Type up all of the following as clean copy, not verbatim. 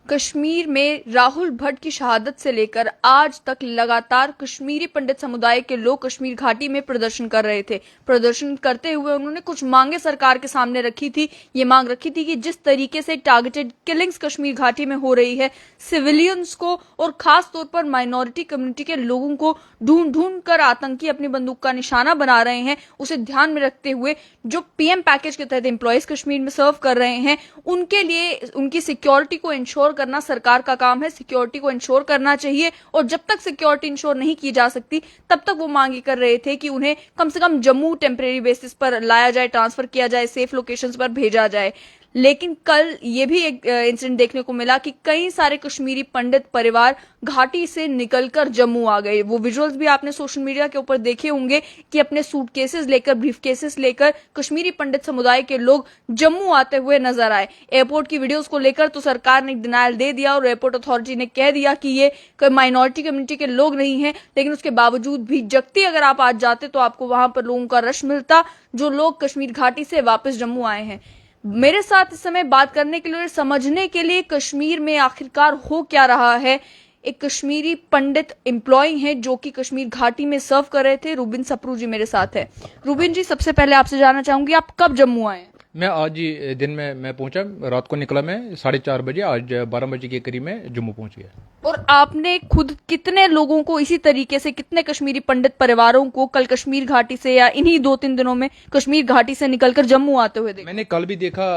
कश्मीर में राहुल भट्ट की शहादत से लेकर आज तक लगातार कश्मीरी पंडित समुदाय के लोग कश्मीर घाटी में प्रदर्शन कर रहे थे। प्रदर्शन करते हुए उन्होंने कुछ मांगे सरकार के सामने रखी थी। ये मांग रखी थी कि जिस तरीके से टारगेटेड किलिंग्स कश्मीर घाटी में हो रही है, सिविलियंस को और खास तौर पर माइनॉरिटी कम्युनिटी के लोगों को ढूंढ ढूंढ कर आतंकी अपनी बंदूक का निशाना बना रहे हैं, उसे ध्यान में रखते हुए जो पीएम पैकेज के तहत एम्प्लॉयज कश्मीर में सर्व कर रहे हैं, उनके लिए उनकी सिक्योरिटी को इंश्योर करना सरकार का काम है। सिक्योरिटी को इंश्योर करना चाहिए और जब तक सिक्योरिटी इंश्योर नहीं की जा सकती तब तक वो मांगे कर रहे थे कि उन्हें कम से कम जम्मू टेम्परेरी बेसिस पर लाया जाए, ट्रांसफर किया जाए, सेफ लोकेशंस पर भेजा जाए। लेकिन कल ये भी एक इंसिडेंट देखने को मिला कि कई सारे कश्मीरी पंडित परिवार घाटी से निकलकर जम्मू आ गए। वो विजुअल्स भी आपने सोशल मीडिया के ऊपर देखे होंगे कि अपने सूटकेसेस लेकर, ब्रीफकेसेस लेकर कश्मीरी पंडित समुदाय के लोग जम्मू आते हुए नजर आए। एयरपोर्ट की वीडियोस को लेकर तो सरकार ने डिनायल दे दिया और एयरपोर्ट अथॉरिटी ने कह दिया कि ये माइनॉरिटी कम्युनिटी के लोग नहीं है, लेकिन उसके बावजूद भी जगती अगर आप आज जाते तो आपको वहां पर लोगों का रश मिलता, जो लोग कश्मीर घाटी से वापस जम्मू आए हैं। मेरे साथ इस समय बात करने के लिए, समझने के लिए कश्मीर में आखिरकार हो क्या रहा है, एक कश्मीरी पंडित एम्प्लॉय हैं जो कि कश्मीर घाटी में सर्व कर रहे थे। रूबिन सप्रू जी मेरे साथ है। रूबिन जी, सबसे पहले आपसे जानना चाहूंगी, आप कब जम्मू आए? मैं आज ही दिन में मैं पहुंचा, रात को निकला मैं 4:30 बजे, आज 12 बजे के करीब में जम्मू पहुंच गया। और आपने खुद कितने लोगों को इसी तरीके से, कितने कश्मीरी पंडित परिवारों को कल कश्मीर घाटी से या इन्हीं 2-3 दिनों में कश्मीर घाटी से निकलकर जम्मू आते हुए देखा? मैंने कल भी देखा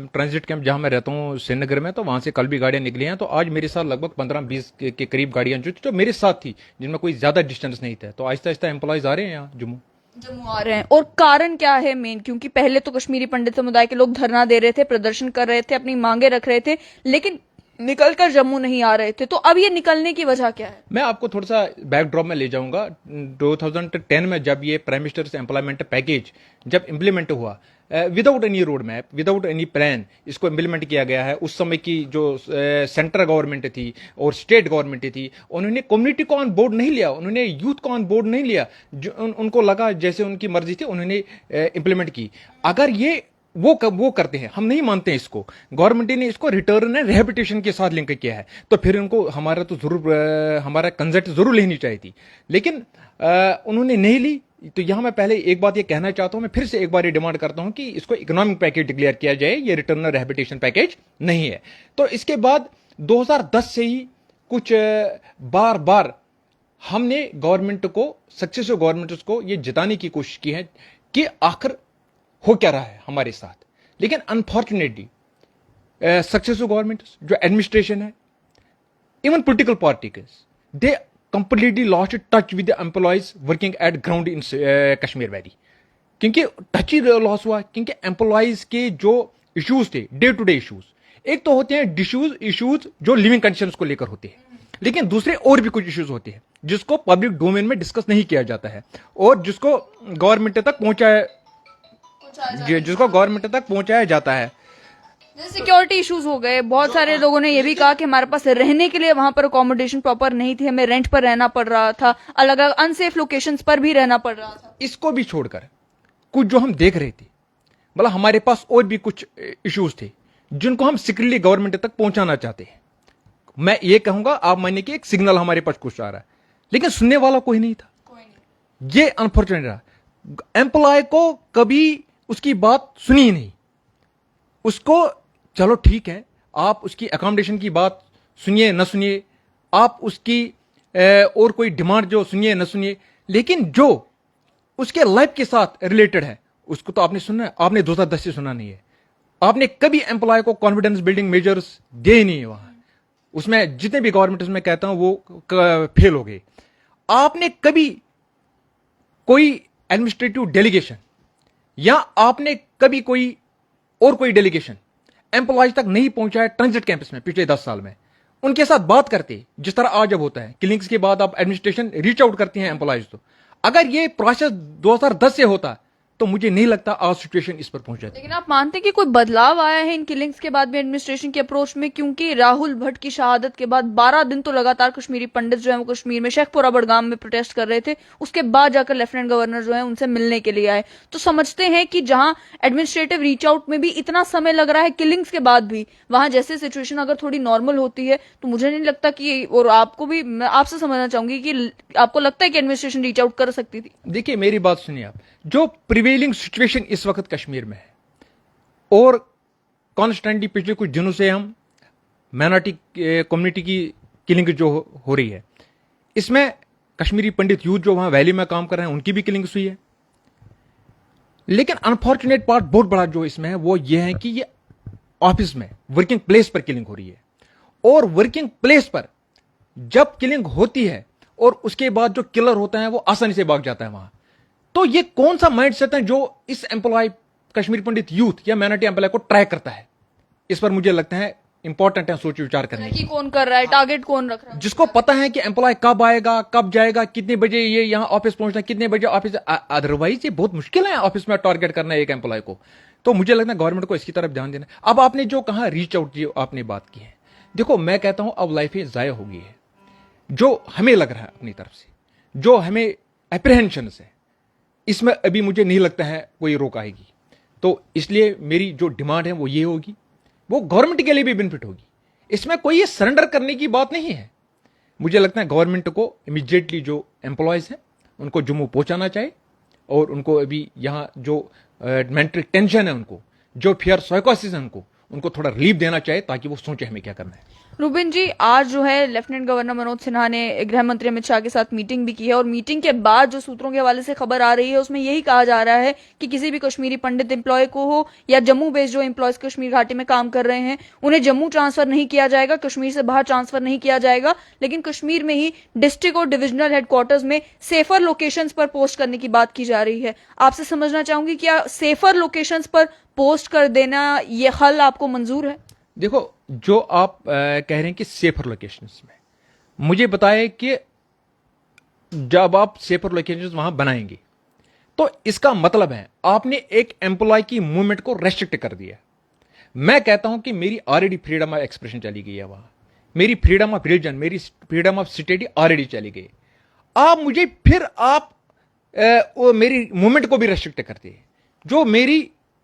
ट्रांजिट कैंप जहां मैं रहता हूं श्रीनगर में, तो वहां से कल भी गाड़ियां निकली हैं। तो आज मेरे साथ लगभग 15-20 के करीब गाड़ियां जो मेरे साथ थी, जिनमें कोई ज्यादा डिस्टेंस नहीं था। तो आहिस्ता आहिस्ता एम्प्लॉयज आ रहे हैं यहाँ जम्मू आ रहे हैं। और कारण क्या है मेन? क्योंकि पहले तो कश्मीरी पंडित समुदाय के लोग धरना दे रहे थे, प्रदर्शन कर रहे थे, अपनी मांगे रख रहे थे, लेकिन निकलकर जम्मू नहीं आ रहे थे। तो अब ये निकलने की वजह क्या है? मैं आपको थोड़ा सा बैकड्रॉप में ले जाऊंगा। 2010 में जब ये प्राइम मिनिस्टर्स एम्प्लॉयमेंट पैकेज जब इम्प्लीमेंट हुआ, without any road map, without any plan इसको इम्प्लीमेंट किया गया है। उस समय की जो सेंट्रल गवर्नमेंट थी और स्टेट गवर्नमेंट थी, उन्होंने कम्युनिटी को ऑन बोर्ड नहीं लिया, उन्होंने यूथ को ऑन बोर्ड नहीं लिया। जो उनको लगा जैसे उनकी मर्जी थी, उन्होंने इम्प्लीमेंट की। अगर ये वो करते हैं, हम नहीं मानते हैं इसको। गवर्नमेंट ने इसको रिटर्न एंड रिहेबिलिटेशन के साथ लिंक किया है, तो फिर उनको हमारा तो जरूर हमारा कंसेंट जरूर लेनी चाहिए थी, लेकिन उन्होंने नहीं ली। तो यहां मैं पहले एक बात ये कहना चाहता हूं, मैं फिर से एक बार ये डिमांड करता हूं कि इसको इकोनॉमिक पैकेज डिक्लेयर किया जाए, ये रिटर्न एंड रिहेबिलिटेशन पैकेज नहीं है। तो इसके बाद 2010 से ही कुछ बार बार हमने गवर्नमेंट को, सक्सेसिव गवर्नमेंट को ये जताने की कोशिश की है कि आखिर हो क्या रहा है हमारे साथ। लेकिन अनफॉर्चुनेटली सक्सेसिव गवर्नमेंट, जो एडमिनिस्ट्रेशन है, even political parties, they completely lost touch with the employees working at ground in Kashmir valley. क्योंकि टच ही लॉस हुआ, क्योंकि एम्प्लॉयज के जो इश्यूज थे, डे टू डे इश्यूज, एक तो होते हैं इश्यूज जो लिविंग कंडीशंस को लेकर होते हैं, लेकिन दूसरे और भी कुछ इश्यूज होते हैं जिसको पब्लिक डोमेन में डिस्कस नहीं किया जाता है और जिसको गवर्नमेंट तक पहुंचाया जाता है। सिक्योरिटी इश्यूज हो गए। बहुत सारे लोगों ने यह भी कहा कि हमारे पास रहने के लिए वहां पर अकोमोडेशन प्रॉपर नहीं थी, हमें रेंट पर रहना पड़ रहा था, अलग अलग अनसेफ लोकेशंस पर भी रहना पड़ रहा था। इसको भी छोड़कर कुछ जो हम देख रहे थे, मतलब हमारे पास और भी कुछ इश्यूज थे जिनको हम सीक्रेटली गवर्नमेंट तक पहुंचाना चाहते हैं। मैं ये कहूंगा, आप मानिए कि एक सिग्नल हमारे पास कुछ आ रहा है, लेकिन सुनने वाला कोई नहीं था। ये अनफॉर्चुनेट रहा। एम्प्लॉय को कभी उसकी बात सुनी ही नहीं। उसको चलो ठीक है, आप उसकी अकोमोडेशन की बात सुनिए न सुनिए, आप उसकी और कोई डिमांड जो सुनिए न सुनिए, लेकिन जो उसके लाइफ के साथ रिलेटेड है उसको तो आपने सुनना है। आपने 2010 से सुना नहीं है। आपने कभी एम्प्लॉय को कॉन्फिडेंस बिल्डिंग मेजर्स दिए ही नहीं है। वहां उसमें जितने भी गवर्नमेंट उसमें कहता हूं वो फेल हो गए। आपने कभी कोई एडमिनिस्ट्रेटिव डेलीगेशन या आपने कभी कोई डेलीगेशन एम्प्लॉयज तक नहीं पहुंचाया ट्रांजिट कैंपस में पिछले 10 साल में। उनके साथ बात करते जिस तरह आज अब होता है, किलिंग्स के बाद आप एडमिनिस्ट्रेशन रीच आउट करती हैं एम्प्लॉयज। तो अगर ये प्रोसेस 2010 से होता तो मुझे नहीं लगता आज सिचुएशन इस पर पहुंच जाती। लेकिन आप मानते हैं कि कोई बदलाव आया है इन किलिंग्स के बाद में एडमिनिस्ट्रेशन की अप्रोच में? क्योंकि राहुल भट्ट की शहादत के बाद 12 दिन तो लगातार कश्मीरी पंडित जो है वो कश्मीर में शेखपुरा बडगाम में प्रोटेस्ट कर रहे थे, उसके बाद जाकर लेफ्टिनेंट गवर्नर जो है उनसे मिलने के लिए आए। तो समझते हैं कि जहां एडमिनिस्ट्रेटिव रीच आउट में भी इतना समय लग रहा है किलिंग्स के बाद भी, वहां जैसे सिचुएशन अगर थोड़ी नॉर्मल होती है तो मुझे नहीं लगता कि, और आपको भी मैं आपसे समझना चाहूंगी कि आपको लगता है कि एडमिनिस्ट्रेशन रीच आउट कर सकती थी? देखिए मेरी बात सुनिए आप, जो प्रिवेलिंग सिचुएशन इस वक्त कश्मीर में है और कॉन्स्टेंटली पिछले कुछ दिनों से हम माइनॉरिटी कम्युनिटी की किलिंग जो हो रही है, इसमें कश्मीरी पंडित यूथ जो वहां वैली में काम कर रहे हैं उनकी भी किलिंग्स हुई है। लेकिन अनफॉर्चुनेट पार्ट बहुत बड़ा जो इसमें है वो ये है कि ये ऑफिस में वर्किंग प्लेस पर किलिंग हो रही है, और वर्किंग प्लेस पर जब किलिंग होती है और उसके बाद जो किलर होता है वो आसानी से भाग जाता है वहां, तो ये कौन सा माइंडसेट है जो इस एम्प्लॉय कश्मीरी पंडित यूथ या माइनॉरिटी एम्प्लॉय को ट्रैक करता है? इस पर मुझे लगता है इंपॉर्टेंट है सोच विचार करने कि कौन कर रहा है, टारगेट कौन रख रहा है, जिसको पता है कि एम्प्लॉय कब आएगा, कब जाएगा, कितने बजे ये यहां ऑफिस पहुंचना, कितने बजे ऑफिस। अदरवाइज ये बहुत मुश्किल है ऑफिस में टारगेट करना एक एम्प्लॉय को। तो मुझे लगता है गवर्नमेंट को इसकी तरफ ध्यान देना। अब आपने जो कहा रीच आउट की आपने बात की है, देखो मैं कहता हूं अब लाइफ जाया हो गई है। जो हमें लग रहा है अपनी तरफ से, जो हमें एप्रीहेंशन है, इसमें अभी मुझे नहीं लगता है कोई रोक आएगी। तो इसलिए मेरी जो डिमांड है वो ये होगी, वो गवर्नमेंट के लिए भी बेनिफिट होगी। इसमें कोई ये सरेंडर करने की बात नहीं है। मुझे लगता है गवर्नमेंट को इमीडिएटली जो एम्प्लॉयज हैं उनको जम्मू पहुंचाना चाहिए, और उनको अभी यहां जो मेंटल टेंशन है, उनको जो फियर साइकोसिस है, उनको थोड़ा रिलीफ देना चाहिए ताकि वो सोचे हमें क्या करना है। रूबिन जी, आज जो है लेफ्टिनेंट गवर्नर मनोज सिन्हा ने गृह मंत्री अमित शाह के साथ मीटिंग भी की है, और मीटिंग के बाद जो सूत्रों के हवाले से खबर आ रही है उसमें यही कहा जा रहा है कि किसी भी कश्मीरी पंडित एम्प्लॉय को हो या जम्मू बेस्ड जो एम्प्लॉयज कश्मीर घाटी में काम कर रहे हैं उन्हें जम्मू ट्रांसफर नहीं किया जाएगा, कश्मीर से बाहर ट्रांसफर नहीं किया जाएगा, लेकिन कश्मीर में ही डिस्ट्रिक्ट और डिविजनल हेडक्वार्टर्स में सेफर लोकेशंस पर पोस्ट करने की बात की जा रही है। आपसे समझना चाहूंगी क्या सेफर लोकेशंस पर पोस्ट कर देना ये हल आपको मंजूर है? देखो जो आप कह रहे हैं कि सेफर लोकेशंस में, मुझे बताए कि जब आप सेफर लोकेशंस वहां बनाएंगे तो इसका मतलब है आपने एक एम्प्लॉय की मूवमेंट को रेस्ट्रिक्ट कर दिया। मैं कहता हूं कि मेरी ऑलरेडी फ्रीडम ऑफ एक्सप्रेशन चली गई है वहां, मेरी फ्रीडम ऑफ रिलीजन, मेरी फ्रीडम ऑफ स्टेडी ऑलरेडी चली गई। आप मुझे फिर आप मेरी मूवमेंट को भी रेस्ट्रिक्ट करते हैं, जो मेरी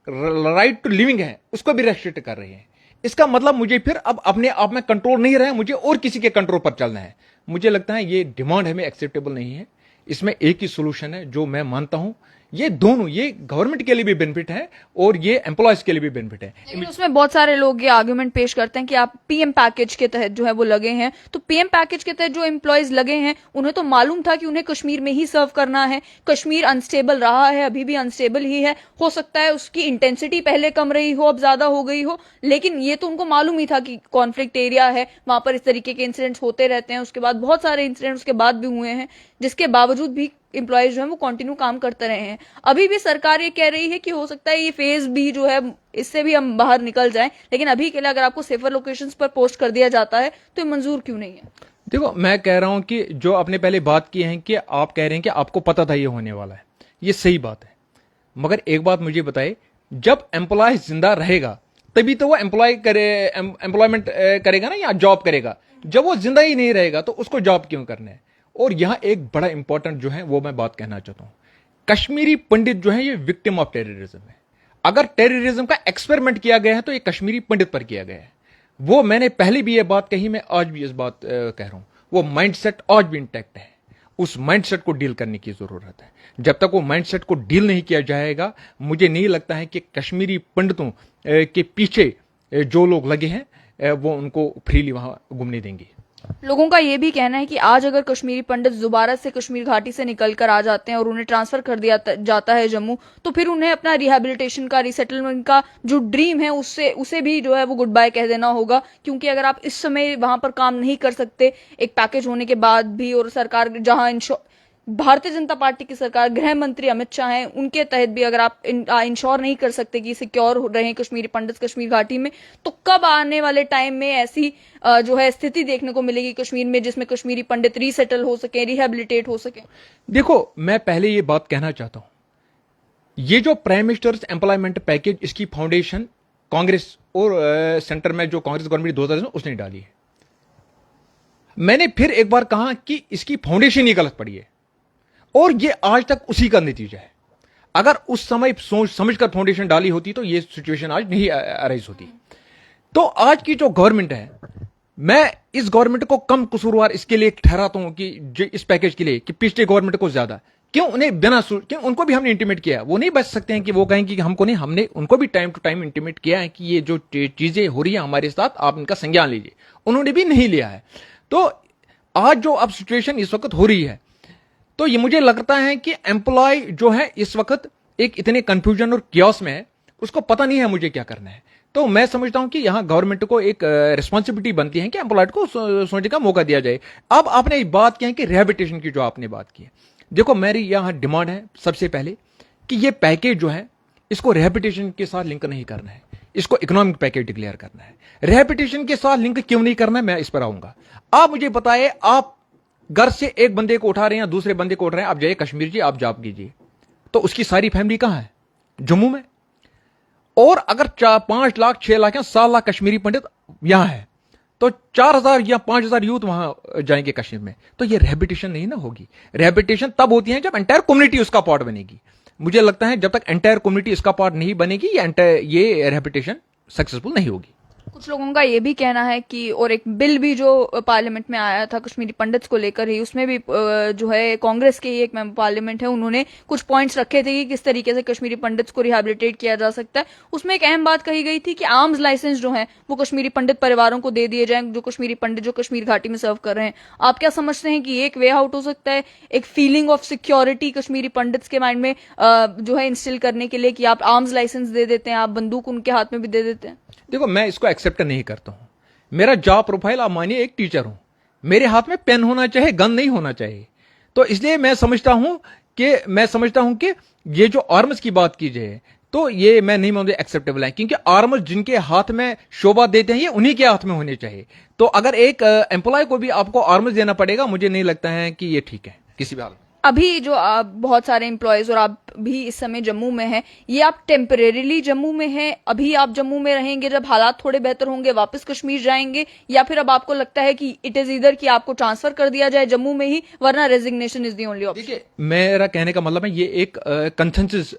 राइट टू लिविंग है उसको भी रेस्ट्रिक्ट कर रहे हैं। इसका मतलब मुझे फिर अब अपने आप में कंट्रोल नहीं रहा है, मुझे और किसी के कंट्रोल पर चलना है। मुझे लगता है ये डिमांड हमें एक्सेप्टेबल नहीं है। इसमें एक ही सोल्यूशन है जो मैं मानता हूं, ये दोनों, ये गवर्नमेंट के लिए भी बेनिफिट है और ये एम्प्लॉयज के लिए भी बेनिफिट है। लेकिन उसमें बहुत सारे लोग ये आर्गुमेंट पेश करते हैं कि आप पीएम पैकेज के तहत जो है वो लगे हैं, तो पीएम पैकेज के तहत जो एम्प्लॉयज लगे हैं उन्हें तो मालूम था कि उन्हें कश्मीर में ही सर्व करना है। कश्मीर अनस्टेबल रहा है, अभी भी अनस्टेबल ही है, हो सकता है उसकी इंटेंसिटी पहले कम रही हो, अब ज्यादा हो गई हो, लेकिन ये तो उनको मालूम ही था कि कॉन्फ्लिक्ट एरिया है, वहां पर इस तरीके के इंसिडेंट्स होते रहते हैं। उसके बाद बहुत सारे इंसिडेंट उसके बाद भी हुए हैं, जिसके बावजूद भी एम्प्लॉयज जो है वो कंटिन्यू काम करते रहे हैं। अभी भी सरकार ये कह रही है कि हो सकता है ये फेज भी जो है इससे भी हम बाहर निकल जाएं, लेकिन अभी के लिए अगर आपको सेफर लोकेशंस पर पोस्ट कर दिया जाता है तो ये मंजूर क्यों नहीं है? देखो मैं कह रहा हूं कि जो आपने पहले बात की है कि आप कह रहे हैं कि आपको पता था ये होने वाला है, ये सही बात है। मगर एक बात मुझे बताए, जब एम्प्लॉय जिंदा रहेगा तभी तो वो एम्प्लॉयमेंट करेगा ना, या जॉब करेगा। जब वो जिंदा ही नहीं रहेगा तो उसको जॉब क्यों करना है? और यहां एक बड़ा इंपॉर्टेंट जो है वो मैं बात कहना चाहता हूं, कश्मीरी पंडित जो है ये विक्टिम ऑफ टेररिज्म है। अगर टेररिज्म का एक्सपेरिमेंट किया गया है तो ये कश्मीरी पंडित पर किया गया है। वो मैंने पहले भी ये बात कही, मैं आज भी इस बात कह रहा हूं, वो माइंडसेट आज भी इंटैक्ट है। उस माइंडसेट को डील करने की जरूरत है। जब तक वो माइंडसेट को डील नहीं किया जाएगा, मुझे नहीं लगता है कि कश्मीरी पंडितों के पीछे जो लोग लगे हैं वो उनको फ्रीली वहां घूमने देंगे। लोगों का यह भी कहना है कि आज अगर कश्मीरी पंडित दोबारा से कश्मीर घाटी से निकल कर आ जाते हैं और उन्हें ट्रांसफर कर दिया जाता है जम्मू, तो फिर उन्हें अपना रिहेबिलिटेशन का, रिसेटलमेंट का जो ड्रीम है उसे भी जो है वो गुड बाय कह देना होगा। क्योंकि अगर आप इस समय वहां पर काम नहीं कर सकते एक पैकेज होने के बाद भी, और सरकार जहां भारतीय जनता पार्टी की सरकार, गृह मंत्री अमित शाह हैं, उनके तहत भी अगर आप इंश्योर नहीं कर सकते कि सिक्योर रहे कश्मीरी पंडित कश्मीर घाटी में, तो कब आने वाले टाइम में ऐसी जो है स्थिति देखने को मिलेगी कश्मीर में जिसमें कश्मीरी पंडित रीसेटल हो सके, रिहेबिलिटेट हो सके? देखो मैं पहले ये बात कहना चाहता हूं, ये जो प्राइम मिनिस्टर्स एम्प्लॉयमेंट पैकेज, इसकी फाउंडेशन कांग्रेस और सेंटर में जो कांग्रेस गवर्नमेंट 2000 उसने डाली है। मैंने फिर एक बार कहा कि इसकी फाउंडेशन ही गलत पड़ी है और ये आज तक उसी का नतीजा है। अगर उस समय सोच समझकर फाउंडेशन डाली होती तो ये सिचुएशन आज नहीं अराइज होती। तो आज की जो गवर्नमेंट है, मैं इस गवर्नमेंट को कम कसूरवार इसके लिए ठहराता हूं कि इस पैकेज के लिए कि पिछले गवर्नमेंट को ज्यादा क्यों, उन्हें क्यों उनको भी हमने इंटीमेट किया। वो नहीं बच सकते हैं कि वो कहें कि हमको नहीं, हमने उनको भी टाइम टू टाइम इंटीमेट किया है कि ये जो चीजें हो रही है हमारे साथ, आप इनका संज्ञान लीजिए। उन्होंने भी नहीं लिया है। तो आज जो अब सिचुएशन इस वक्त हो रही है, तो ये मुझे लगता है कि एम्प्लॉय जो है इस वक्त एक इतने कंफ्यूजन और क्योस में है, उसको पता नहीं है मुझे क्या करना है। तो मैं समझता हूं कि यहां गवर्नमेंट को एक रिस्पॉन्सिबिलिटी बनती है कि एम्प्लॉय को सोचने का मौका दिया जाए। अब आपने एक बात की है कि रिहैबिलिटेशन की, जो आपने बात की है, देखो मेरी यहां डिमांड है सबसे पहले कि ये पैकेज जो है इसको रिहैबिलिटेशन के साथ लिंक नहीं करना है, इसको इकोनॉमिक पैकेज डिक्लेयर करना है। रिहैबिलिटेशन के साथ लिंक क्यों नहीं करना है, मैं इस पर आऊंगा। आप मुझे बताइए, आप घर से एक बंदे को उठा रहे हैं, दूसरे बंदे को उठा रहे हैं, आप जाइए कश्मीर जी, आप जॉब कीजिए, तो उसकी सारी फैमिली कहां है? जम्मू में। और अगर 5 लाख 6 लाख या 7 लाख कश्मीरी पंडित यहां है, तो 4000 या 5000 यूथ वहां जाएंगे कश्मीर में। तो ये रिहैबिलिटेशन नहीं ना होगी। रिहैबिलिटेशन तब होती है जब एंटायर कम्युनिटी उसका पार्ट बनेगी। मुझे लगता है जब तक एंटायर कम्युनिटी इसका पार्ट नहीं बनेगी, ये रिहैबिलिटेशन सक्सेसफुल नहीं होगी। कुछ लोगों का ये भी कहना है कि, और एक बिल भी जो पार्लियामेंट में आया था कश्मीरी पंडित्स को लेकर ही, उसमें भी जो है कांग्रेस के ही एक मेंबर पार्लियामेंट है, उन्होंने कुछ पॉइंट्स रखे थे कि किस तरीके से कश्मीरी पंडित्स को रिहैबिलिटेट किया जा सकता है। उसमें एक अहम बात कही गई थी कि आर्म्स लाइसेंस जो है वो कश्मीरी पंडित परिवारों को दे दिए जाएं, जो कश्मीरी पंडित जो कश्मीर घाटी में सर्व कर रहे हैं। आप क्या समझते हैं कि एक वे आउट हो सकता है, एक feeling of security Kashmiri pandits के माइंड में जो है इंस्टिल करने के लिए, कि आप आर्म्स लाइसेंस दे देते हैं, आप बंदूक उनके हाथ में भी दे देते हैं? देखो, मैं इसको एक्सेप्ट नहीं करता हूं। मेरा जॉब प्रोफाइल, आप मानिए एक टीचर हूं, मेरे हाथ में पेन होना चाहिए, गन नहीं होना चाहिए। तो इसलिए मैं समझता हूं कि ये जो आर्म्स की बात की जाए, तो ये मैं नहीं मानता एक्सेप्टेबल है, क्योंकि आर्म्स जिनके हाथ में शोभा देते हैं ये उन्हीं के हाथ में होने चाहिए। तो अगर एक एम्प्लॉय को भी आपको आर्म्स देना पड़ेगा, मुझे नहीं लगता है कि ये ठीक है किसी भी हाल में। अभी जो आप बहुत सारे एम्प्लॉयज, और आप भी इस समय जम्मू में हैं, ये आप टेम्परेरीली जम्मू में हैं, अभी आप जम्मू में रहेंगे, जब हालात थोड़े बेहतर होंगे वापस कश्मीर जाएंगे, या फिर अब आपको लगता है कि इट इज इधर कि आपको ट्रांसफर कर दिया जाए जम्मू में ही, वरना resignation is the only option? देखिए, मेरा कहने का मतलब है ये एक कंसेंसस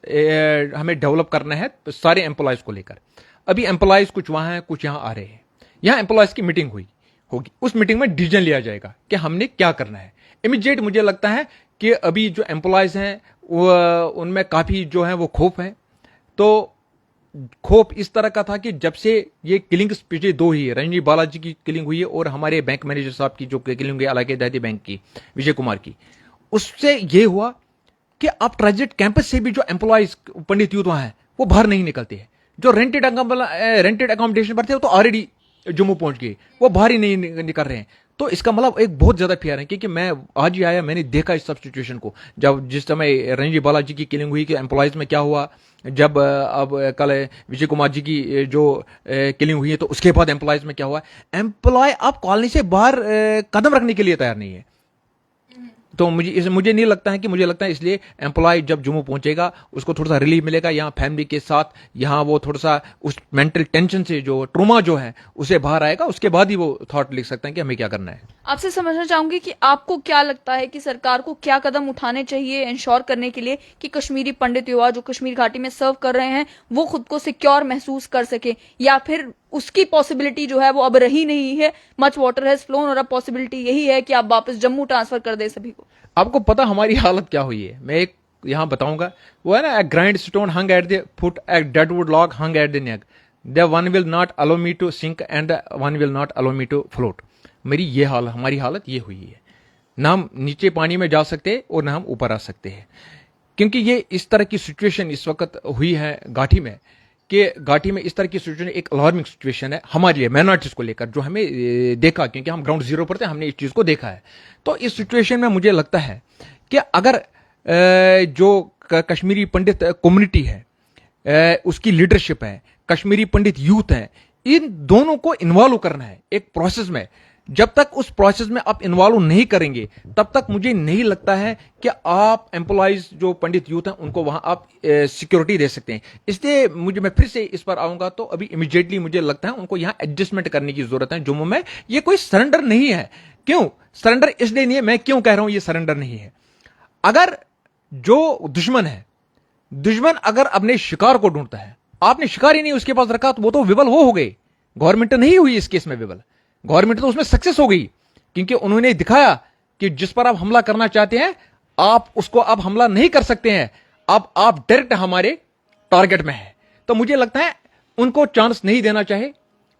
हमें डेवलप करना है सारे एम्प्लॉयज को लेकर। अभी एम्प्लॉयज कुछ वहां हैं, कुछ यहां आ रहे हैं। यहां एम्प्लॉयज की मीटिंग होगी, उस मीटिंग में डिसीजन लिया जाएगा कि हमने क्या करना है। इमीडिएट मुझे लगता है कि अभी जो एम्प्लॉयज हैं वो उनमें काफी जो है वो खौफ है। तो खौफ इस तरह का था कि जब से ये किलिंग्स पिछले 2 ही, रंजनी बालाजी की किलिंग हुई है और हमारे बैंक मैनेजर साहब की जो किलिंग हुई इलाके देहाती बैंक की, विजय कुमार की, उससे ये हुआ कि अब ट्रांजिट कैंपस से भी जो एम्प्लॉयज पंडित यूथ वहां है वो बाहर नहीं निकलते हैं। जो रेंटेड अकोमोडेशन पर थे वो तो ऑलरेडी जम्मू पहुंच गए, वो बाहर ही नहीं निकल रहे हैं। तो इसका मतलब एक बहुत ज्यादा फियर है, क्योंकि मैं आज ही आया, मैंने देखा इस सब सिचुएशन को। जब जिस समय रणजी बालाजी की किलिंग हुई कि एम्प्लॉयज में क्या हुआ, जब अब कल विजय कुमार जी की जो किलिंग हुई है, तो उसके बाद एम्प्लॉयज में क्या हुआ। एम्प्लॉय अब कॉलोनी से बाहर कदम रखने के लिए तैयार नहीं है। तो मुझे नहीं लगता है कि, मुझे लगता है इसलिए एम्प्लॉय जब जम्मू पहुंचेगा उसको थोड़ा सा रिलीफ मिलेगा, यहाँ फैमिली के साथ, यहाँ वो थोड़ा सा उस मेंटल टेंशन से, जो ट्रोमा जो है उसे बाहर आएगा, उसके बाद ही वो थॉट लिख सकते हैं कि हमें क्या करना है। आपसे समझना चाहूंगी कि आपको क्या लगता है कि सरकार को क्या कदम उठाने चाहिए इंश्योर करने के लिए कि कश्मीरी पंडित युवा जो कश्मीर घाटी में सर्व कर रहे हैं वो खुद को सिक्योर महसूस कर सके, या फिर उसकी पॉसिबिलिटी जो है वो अब रही नहीं है, मच वाटर हैज फ्लोन, और अब पॉसिबिलिटी यही है कि आप वापस जम्मू ट्रांसफर कर दे सभी को? आपको पता हमारी हालत क्या हुई है, मैं एक यहां बताऊंगा। वो है ना, grindstone hung at the foot, a deadwood log hung at the neck, the one will not allow me to sink and one will not allow me to float. हमारी हालत ये हुई है, ना हम नीचे पानी में जा सकते और ना हम ऊपर आ सकते हैं, क्योंकि ये इस तरह की सिचुएशन इस वक्त हुई है घाटी में, कि घाटी में इस तरह की सिचुएशन एक अलार्मिंग सिचुएशन है हमारे लिए, माइनॉरिटीज को लेकर, जो हमें देखा, क्योंकि हम ग्राउंड जीरो पर थे, हमने इस चीज को देखा है। तो इस सिचुएशन में मुझे लगता है कि अगर जो कश्मीरी पंडित कम्युनिटी है, उसकी लीडरशिप है, कश्मीरी पंडित यूथ है, इन दोनों को इन्वॉल्व करना है एक प्रोसेस में। जब तक उस प्रोसेस में आप इन्वॉल्व नहीं करेंगे तब तक मुझे नहीं लगता है कि आप एम्प्लॉइज जो पंडित यूथ हैं उनको वहां आप सिक्योरिटी दे सकते हैं। इसलिए मैं फिर से इस पर आऊंगा तो अभी इमीडिएटली मुझे लगता है उनको यहां एडजस्टमेंट करने की जरूरत है जम्मू में। ये कोई सरेंडर नहीं है। क्यों सरेंडर इसलिए नहीं है, मैं क्यों कह रहा हूं ये सरेंडर नहीं है। अगर जो दुश्मन अगर अपने शिकार को ढूंढता है, आपने शिकार ही नहीं उसके पास रखा तो वो तो विबल हो गई। गवर्नमेंट नहीं हुई इस केस में विबल, गवर्नमेंट तो उसमें सक्सेस हो गई क्योंकि उन्होंने दिखाया कि जिस पर आप हमला करना चाहते हैं आप उसको अब हमला नहीं कर सकते हैं, अब आप डायरेक्ट हमारे टारगेट में है। तो मुझे लगता है उनको चांस नहीं देना चाहिए।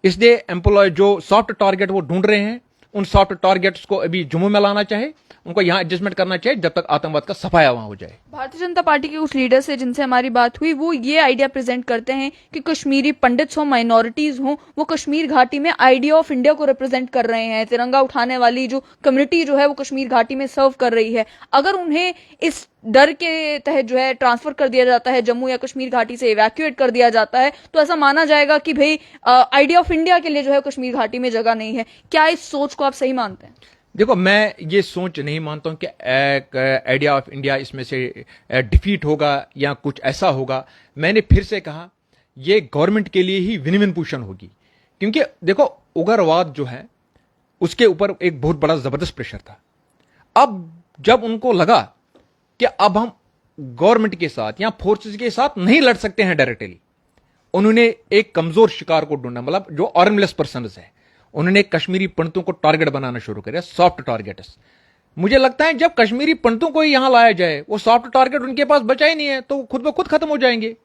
इसलिए एम्प्लॉय जो सॉफ्ट टारगेट वो ढूंढ रहे हैं उन सॉफ्ट टारगेट्स को अभी जम्मू में लाना चाहिए, उनको यहां एडजस्टमेंट करना चाहिए जब तक आतंकवाद का सफाया वहां हो जाए। भारतीय जनता पार्टी के कुछ लीडर्स है जिनसे हमारी बात हुई, वो ये आइडिया प्रेजेंट करते हैं कि कश्मीरी पंडित्स हो, माइनॉरिटीज हो, वो कश्मीर घाटी में आइडिया ऑफ इंडिया को रिप्रेजेंट कर रहे हैं। तिरंगा उठाने वाली जो कम्युनिटी जो है वो कश्मीर घाटी में सर्व कर रही है। अगर उन्हें इस डर के तहत जो है ट्रांसफर कर दिया जाता है, जम्मू या कश्मीर घाटी से इवैक्यूएट कर दिया जाता है, तो ऐसा माना जाएगा कि भाई आइडिया ऑफ इंडिया के लिए जो है कश्मीर घाटी में जगह नहीं है। क्या इस सोच को आप सही मानते हैं? देखो, मैं ये सोच नहीं मानता हूं कि एक आइडिया ऑफ इंडिया इसमें से डिफीट होगा या कुछ ऐसा होगा। मैंने फिर से कहा ये गवर्नमेंट के लिए ही विन विन पोजीशन होगी क्योंकि देखो उग्रवाद जो है उसके ऊपर एक बहुत बड़ा जबरदस्त प्रेशर था। अब जब उनको लगा कि अब हम गवर्नमेंट के साथ या फोर्सेस के साथ नहीं लड़ सकते हैं डायरेक्टली, उन्होंने एक कमजोर शिकार को ढूंढा, मतलब जो आर्मलेस पर्सन्स है, उन्होंने कश्मीरी पंडितों को टारगेट बनाना शुरू किया, सॉफ्ट टारगेट्स। मुझे लगता है जब कश्मीरी पंडितों को यहां लाया जाए, वो सॉफ्ट टारगेट उनके पास बचा ही नहीं है तो खुद ब खुद खत्म हो जाएंगे।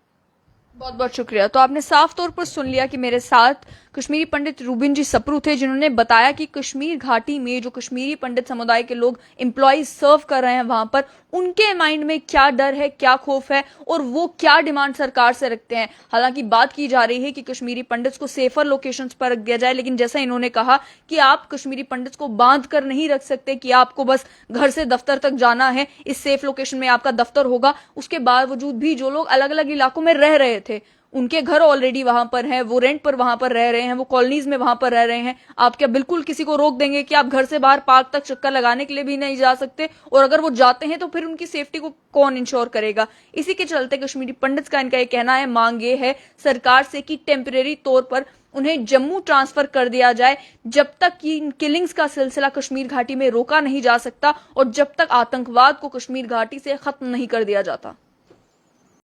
बहुत बहुत शुक्रिया। तो आपने साफ तौर पर सुन लिया कि मेरे साथ कश्मीरी पंडित रूबिन जी सप्रू थे जिन्होंने बताया कि कश्मीर घाटी में जो कश्मीरी पंडित समुदाय के लोग एम्प्लॉयज सर्व कर रहे हैं वहां पर उनके माइंड में क्या डर है, क्या खौफ है और वो क्या डिमांड सरकार से रखते हैं। हालांकि बात की जा रही है कि कश्मीरी पंडित्स को सेफर लोकेशंस पर रख दिया जाए, लेकिन जैसा इन्होंने कहा कि आप कश्मीरी पंडित्स को बांध कर नहीं रख सकते कि आपको बस घर से दफ्तर तक जाना है, इस सेफ लोकेशन में आपका दफ्तर होगा। उसके बावजूद भी जो लोग अलग अलग इलाकों में रह रहे थे, उनके घर ऑलरेडी वहां पर हैं, वो रेंट पर वहां पर रह रहे हैं, वो कॉलोनीज में वहां पर रह रहे हैं। आप क्या बिल्कुल किसी को रोक देंगे कि आप घर से बाहर पार्क तक चक्कर लगाने के लिए भी नहीं जा सकते? और अगर वो जाते हैं तो फिर उनकी सेफ्टी को कौन इंश्योर करेगा? इसी के चलते कश्मीरी पंडित्स का इनका ये कहना है, मांग ये है सरकार से कि टेम्परेरी तौर पर उन्हें जम्मू ट्रांसफर कर दिया जाए जब तक कि इन किलिंग्स का सिलसिला कश्मीर घाटी में रोका नहीं जा सकता और जब तक आतंकवाद को कश्मीर घाटी से खत्म नहीं कर दिया जाता।